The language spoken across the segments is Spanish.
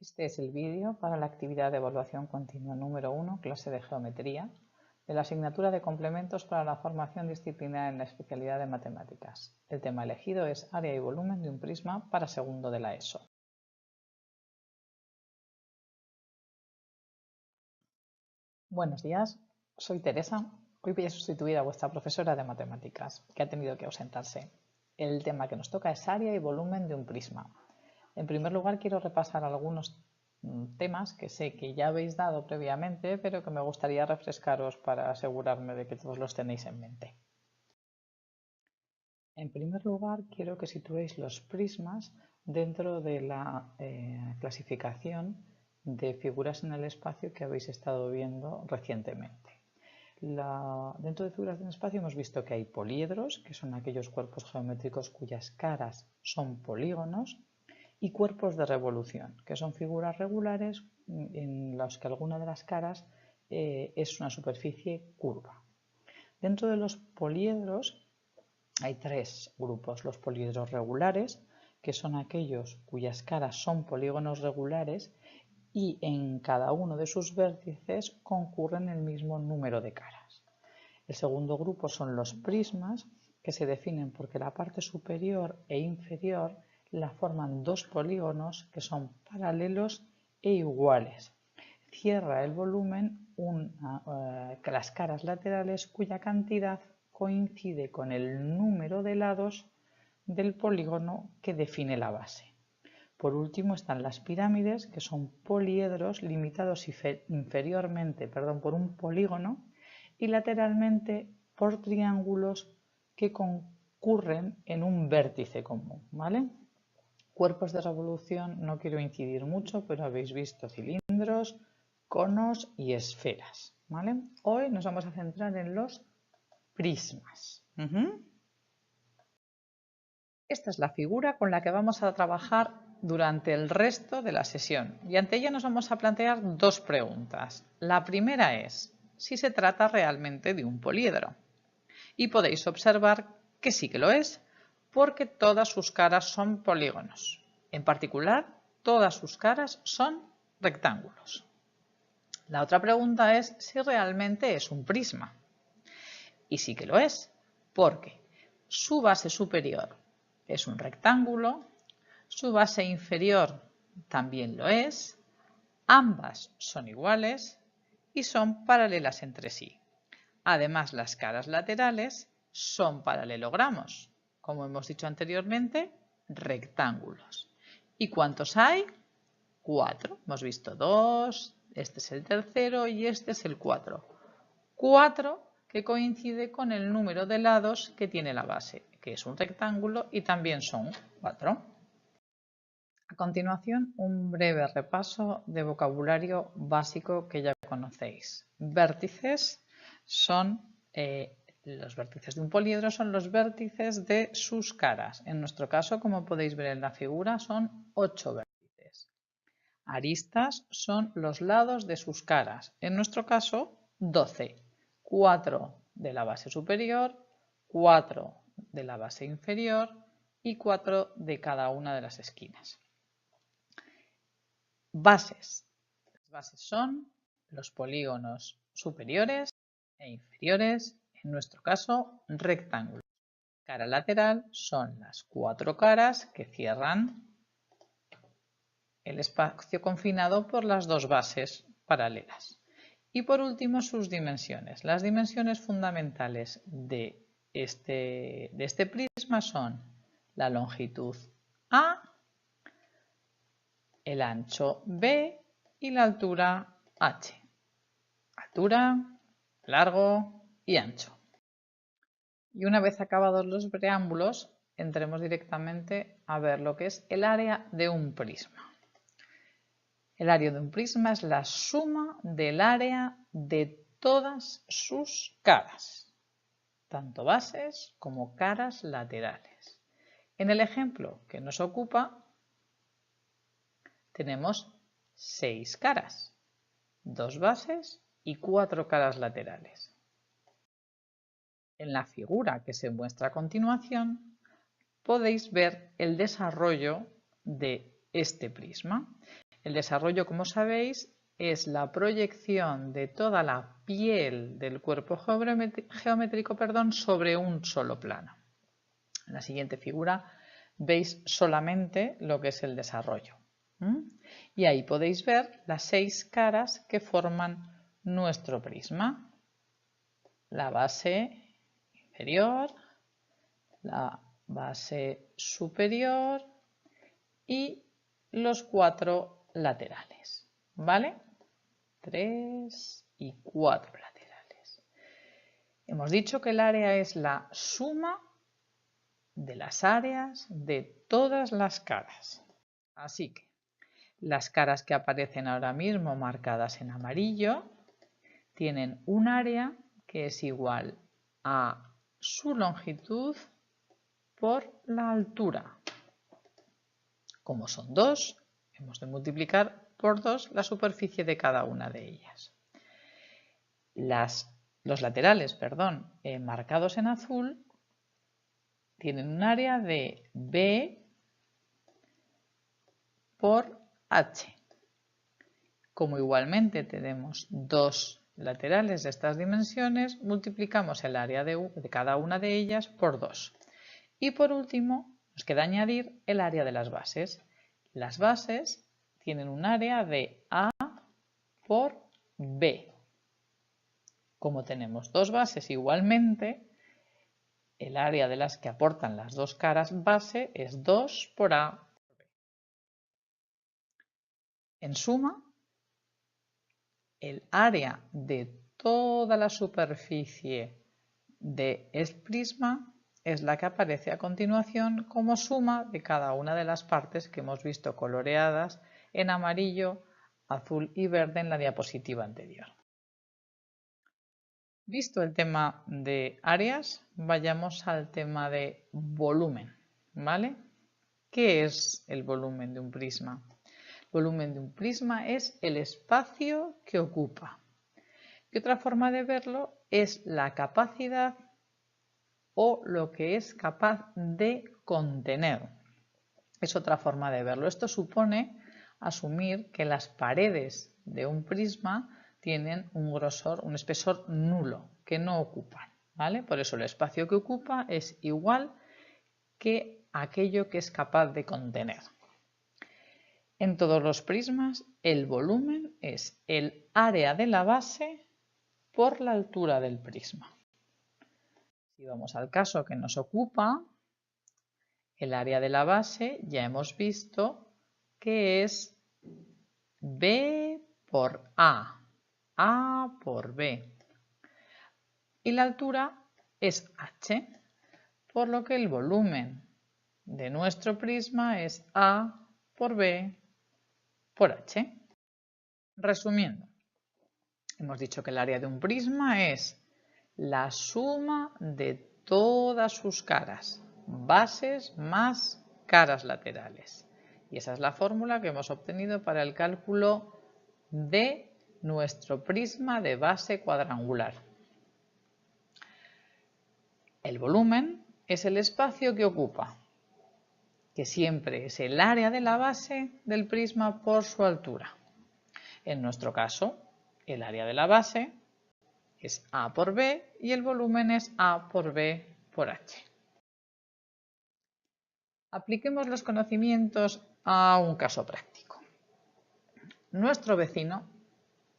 Este es el vídeo para la actividad de evaluación continua número 1, clase de geometría, de la asignatura de complementos para la formación disciplinar en la especialidad de matemáticas. El tema elegido es área y volumen de un prisma para segundo de la ESO. Buenos días, soy Teresa. Hoy voy a sustituir a vuestra profesora de matemáticas, que ha tenido que ausentarse. El tema que nos toca es área y volumen de un prisma. En primer lugar, quiero repasar algunos temas que sé que ya habéis dado previamente, pero que me gustaría refrescaros para asegurarme de que todos los tenéis en mente. En primer lugar, quiero que situéis los prismas dentro de la clasificación de figuras en el espacio que habéis estado viendo recientemente. Dentro de figuras en el espacio hemos visto que hay poliedros, que son aquellos cuerpos geométricos cuyas caras son polígonos, y cuerpos de revolución, que son figuras regulares en las que alguna de las caras es una superficie curva. Dentro de los poliedros hay tres grupos: los poliedros regulares, que son aquellos cuyas caras son polígonos regulares y en cada uno de sus vértices concurren el mismo número de caras. El segundo grupo son los prismas, que se definen porque la parte superior e inferior la forman dos polígonos que son paralelos e iguales. Cierra el volumen las caras laterales cuya cantidad coincide con el número de lados del polígono que define la base. Por último están las pirámides, que son poliedros limitados inferiormente por un polígono y lateralmente por triángulos que concurren en un vértice común, ¿vale? Cuerpos de revolución no quiero incidir mucho, pero habéis visto cilindros, conos y esferas, ¿vale? Hoy nos vamos a centrar en los prismas. Esta es la figura con la que vamos a trabajar durante el resto de la sesión y ante ella nos vamos a plantear dos preguntas. La primera es si se trata realmente de un poliedro, y podéis observar que sí que lo es, porque todas sus caras son polígonos. En particular, todas sus caras son rectángulos. La otra pregunta es si realmente es un prisma. Y sí que lo es, porque su base superior es un rectángulo, su base inferior también lo es, ambas son iguales y son paralelas entre sí. Además, las caras laterales son paralelogramos, como hemos dicho anteriormente, rectángulos. ¿Y cuántos hay? 4. Hemos visto 2, este es el tercero y este es el 4. 4 que coincide con el número de lados que tiene la base, que es un rectángulo y también son 4. A continuación, un breve repaso de vocabulario básico que ya conocéis. Vértices son los vértices de un poliedro son los vértices de sus caras. En nuestro caso, como podéis ver en la figura, son 8 vértices. Aristas son los lados de sus caras. En nuestro caso, 12. 4 de la base superior, 4 de la base inferior y 4 de cada una de las esquinas. Bases. Las bases son los polígonos superiores e inferiores, en nuestro caso rectángulos. Cara lateral son las 4 caras que cierran el espacio confinado por las dos bases paralelas. Y por último, sus dimensiones. Las dimensiones fundamentales de este prisma son la longitud A, el ancho B y la altura H. Altura, largo y ancho. Y una vez acabados los preámbulos, entremos directamente a ver lo que es el área de un prisma. El área de un prisma es la suma del área de todas sus caras, tanto bases como caras laterales. En el ejemplo que nos ocupa, tenemos 6 caras, 2 bases y 4 caras laterales. En la figura que se muestra a continuación, podéis ver el desarrollo de este prisma. El desarrollo, como sabéis, es la proyección de toda la piel del cuerpo geométrico sobre un solo plano. En la siguiente figura veis solamente lo que es el desarrollo. Y ahí podéis ver las 6 caras que forman nuestro prisma. La base inferior, la base superior y los 4 laterales, ¿vale? 3 y 4 laterales. Hemos dicho que el área es la suma de las áreas de todas las caras. Así que las caras que aparecen ahora mismo marcadas en amarillo tienen un área que es igual a su longitud por la altura. Como son 2, hemos de multiplicar por 2 la superficie de cada una de ellas. Los laterales, marcados en azul, tienen un área de B por H. Como igualmente tenemos 2 laterales de estas dimensiones, multiplicamos el área de cada una de ellas por 2. Y por último, nos queda añadir el área de las bases. Las bases tienen un área de A por B. Como tenemos 2 bases igualmente, el área de las que aportan las 2 caras base es 2 por A por B. En suma, el área de toda la superficie del prisma es la que aparece a continuación como suma de cada una de las partes que hemos visto coloreadas en amarillo, azul y verde en la diapositiva anterior. Visto el tema de áreas, vayamos al tema de volumen, ¿vale? ¿Qué es el volumen de un prisma? El volumen de un prisma es el espacio que ocupa. Y otra forma de verlo es la capacidad o lo que es capaz de contener. Es otra forma de verlo. Esto supone asumir que las paredes de un prisma tienen un grosor, un espesor nulo, que no ocupan, ¿vale? Por eso el espacio que ocupa es igual que aquello que es capaz de contener. En todos los prismas, el volumen es el área de la base por la altura del prisma. Si vamos al caso que nos ocupa, el área de la base ya hemos visto que es B por A por B. Y la altura es H, por lo que el volumen de nuestro prisma es A por B por H. Resumiendo, hemos dicho que el área de un prisma es la suma de todas sus caras, bases más caras laterales. Y esa es la fórmula que hemos obtenido para el cálculo de nuestro prisma de base cuadrangular. El volumen es el espacio que ocupa, que siempre es el área de la base del prisma por su altura. En nuestro caso, el área de la base es A por B y el volumen es A por B por H. Apliquemos los conocimientos a un caso práctico. Nuestro vecino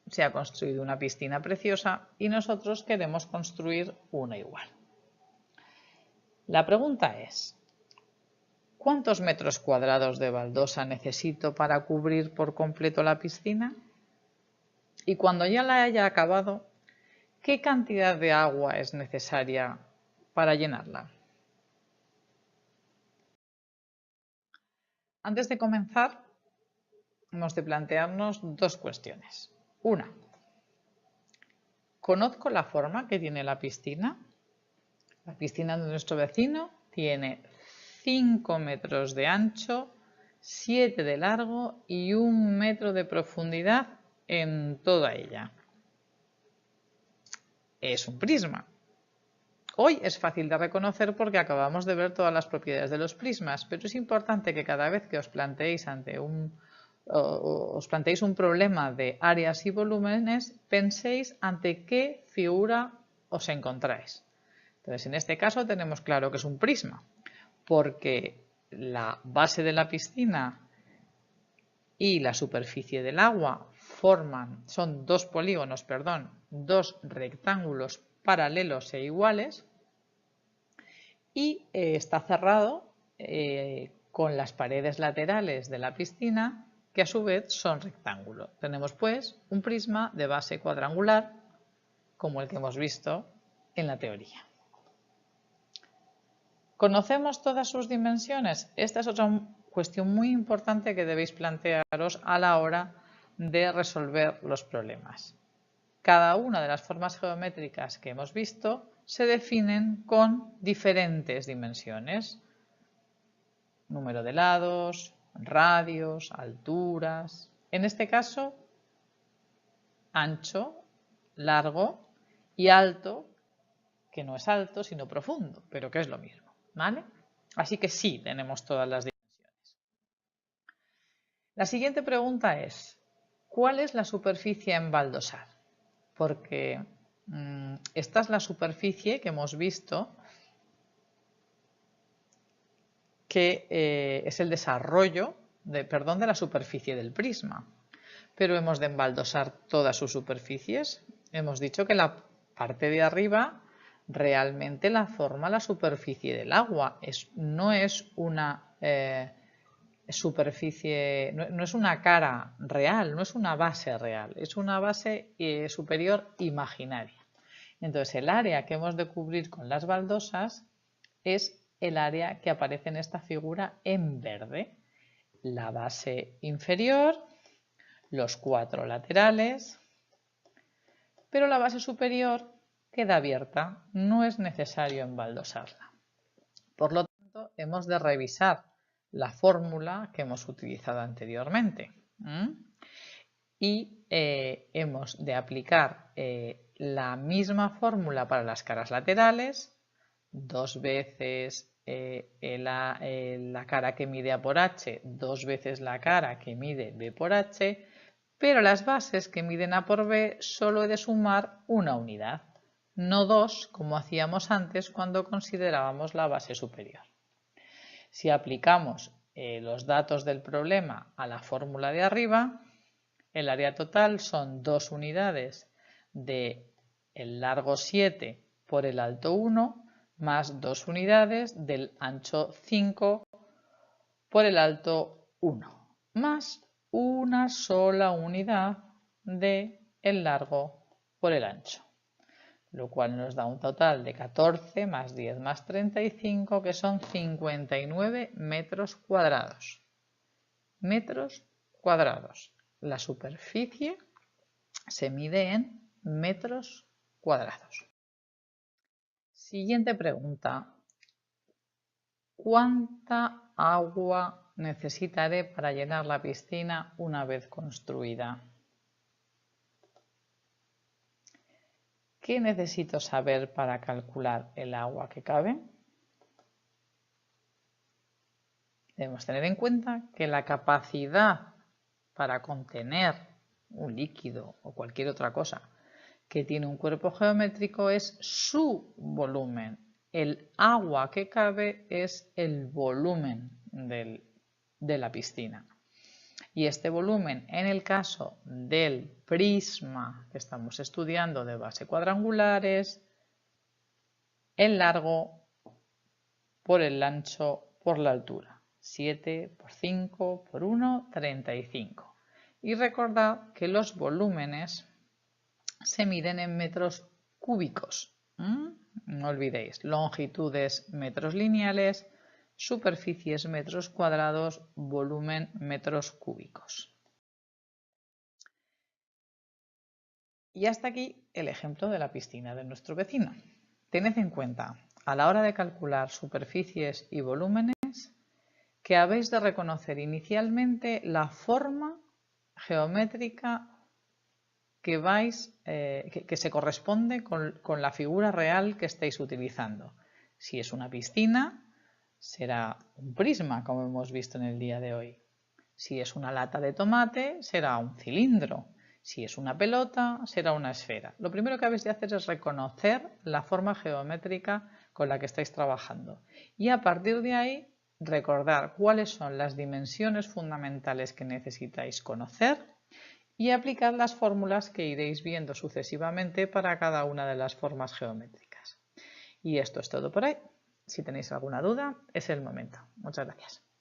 se ha construido una piscina preciosa y nosotros queremos construir una igual. La pregunta es, ¿cuántos metros cuadrados de baldosa necesito para cubrir por completo la piscina? Y cuando ya la haya acabado, ¿qué cantidad de agua es necesaria para llenarla? Antes de comenzar, hemos de plantearnos 2 cuestiones. Una, ¿conozco la forma que tiene la piscina? La piscina de nuestro vecino tiene 5 metros de ancho, 7 de largo y 1 metro de profundidad en toda ella. Es un prisma. Hoy es fácil de reconocer porque acabamos de ver todas las propiedades de los prismas, pero es importante que cada vez que os planteéis un problema de áreas y volúmenes, penséis ante qué figura os encontráis. Entonces, en este caso tenemos claro que es un prisma, porque la base de la piscina y la superficie del agua son dos polígonos, dos rectángulos paralelos e iguales, y está cerrado con las paredes laterales de la piscina, que a su vez son rectángulos. Tenemos pues un prisma de base cuadrangular, como el que hemos visto en la teoría. ¿Conocemos todas sus dimensiones? Esta es otra cuestión muy importante que debéis plantearos a la hora de resolver los problemas. Cada una de las formas geométricas que hemos visto se definen con diferentes dimensiones. Número de lados, radios, alturas. En este caso, ancho, largo y alto, que no es alto sino profundo, pero que es lo mismo, ¿vale? Así que sí, tenemos todas las dimensiones. La siguiente pregunta es, ¿cuál es la superficie a embaldosar? Porque esta es la superficie que hemos visto que es el desarrollo de la superficie del prisma. Pero hemos de embaldosar todas sus superficies. Hemos dicho que la parte de arriba realmente la forma la superficie del agua. No es una superficie, no es una cara real, no es una base real, es una base superior imaginaria. Entonces el área que hemos de cubrir con las baldosas es el área que aparece en esta figura en verde. La base inferior, los 4 laterales, pero la base superior queda abierta, no es necesario embaldosarla. Por lo tanto, hemos de revisar la fórmula que hemos utilizado anteriormente. Y hemos de aplicar la misma fórmula para las caras laterales, 2 veces la cara que mide A por H, 2 veces la cara que mide B por H, pero las bases que miden A por B solo he de sumar una unidad, no 2 como hacíamos antes cuando considerábamos la base superior. Si aplicamos los datos del problema a la fórmula de arriba, el área total son 2 unidades del largo 7 por el alto 1 más 2 unidades del ancho 5 por el alto 1 más una sola unidad del largo por el ancho, lo cual nos da un total de 14 más 10 más 35, que son 59 metros cuadrados. Metros cuadrados. La superficie se mide en metros cuadrados. Siguiente pregunta. ¿Cuánta agua necesitaré para llenar la piscina una vez construida? ¿Qué necesito saber para calcular el agua que cabe? Debemos tener en cuenta que la capacidad para contener un líquido o cualquier otra cosa que tiene un cuerpo geométrico es su volumen. El agua que cabe es el volumen de la piscina. Y este volumen, en el caso del prisma que estamos estudiando de base cuadrangular, es el largo por el ancho por la altura. 7 por 5 por 1, 35. Y recordad que los volúmenes se miden en metros cúbicos. No olvidéis, longitudes metros lineales, superficies metros cuadrados, volumen metros cúbicos. Y hasta aquí el ejemplo de la piscina de nuestro vecino. Tened en cuenta, a la hora de calcular superficies y volúmenes, que habéis de reconocer inicialmente la forma geométrica que se corresponde con la figura real que estéis utilizando. Si es una piscina, será un prisma, como hemos visto en el día de hoy. Si es una lata de tomate, será un cilindro. Si es una pelota, será una esfera. Lo primero que habéis de hacer es reconocer la forma geométrica con la que estáis trabajando. Y a partir de ahí, recordar cuáles son las dimensiones fundamentales que necesitáis conocer y aplicar las fórmulas que iréis viendo sucesivamente para cada una de las formas geométricas. Y esto es todo por hoy. Si tenéis alguna duda, es el momento. Muchas gracias.